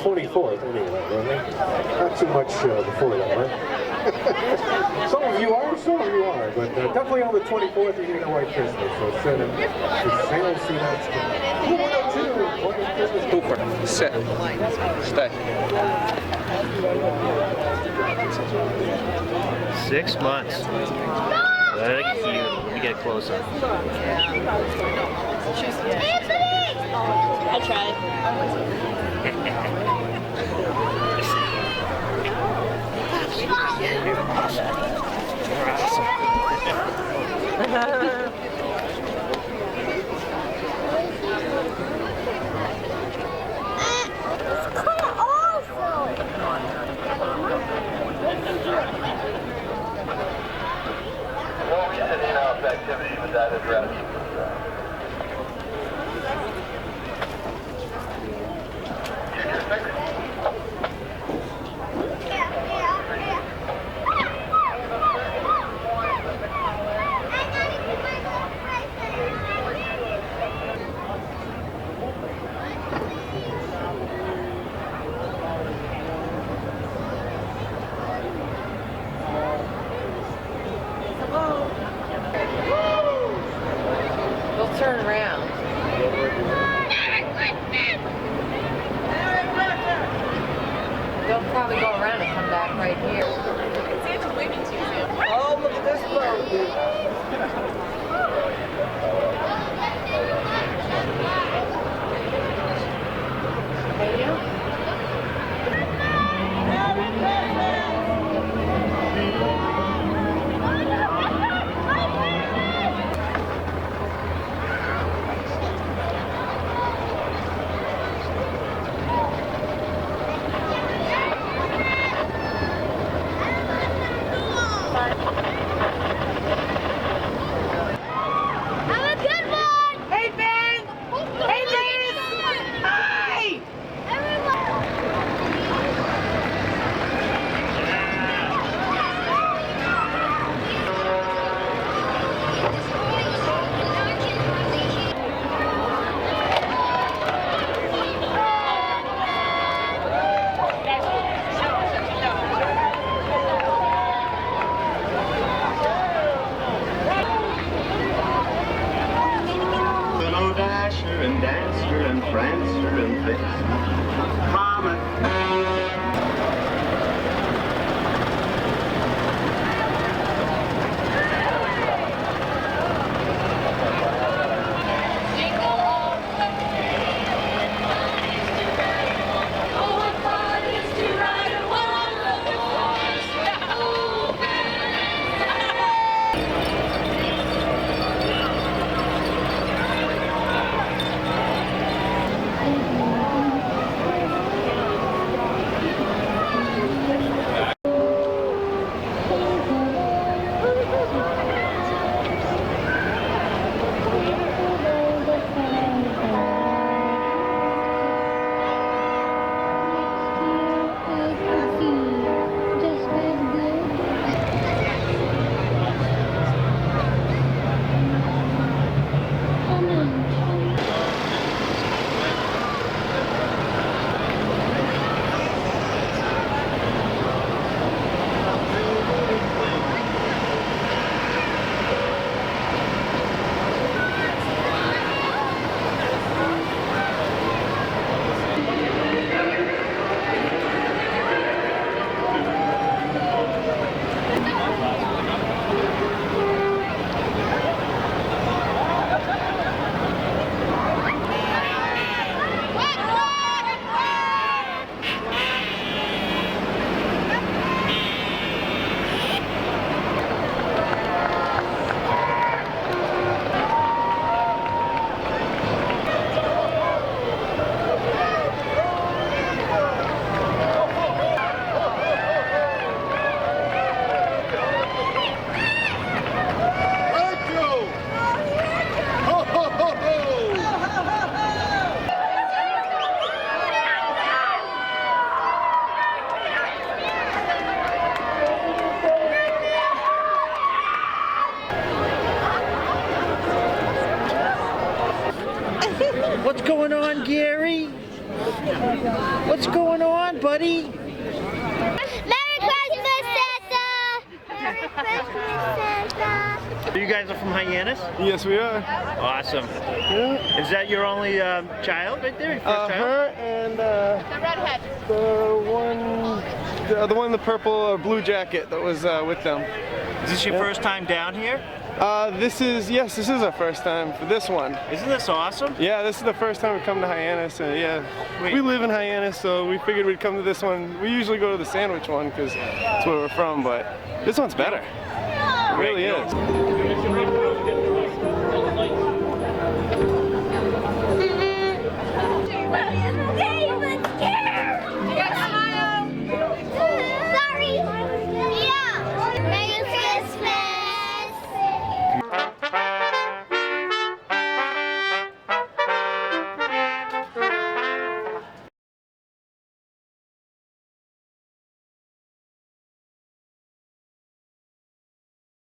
24th anyway, really. Not too much before that, right? Some of you are, some of you are, but definitely on the 24th you're going to get a White Christmas. So sit and see that's Cooper, sit, stay. 6 months. Very cute. Let me get closer. I tried. Activity with that address. Turn around. They'll probably go around and come back right here. Santa's waving to you, Sam. Oh, look at this boat. There you go. Dasher and Dancer and Prancer and Vixen, Comet. What's going on, Gary? What's going on, buddy? Merry Christmas, Santa! Merry Christmas, Santa! You guys are from Hyannis? Yes, we are. Awesome. Yeah. Is that your only child right there? Your first child? Her and the redhead. The one in the purple blue jacket that was with them. Is this your first time down here? This is our first time for this one. Isn't this awesome? Yeah, this is the first time we come to Hyannis, and yeah, we live in Hyannis, so we figured we'd come to this one. We usually go to the sandwich one because that's where we're from, but this one's better. It really is.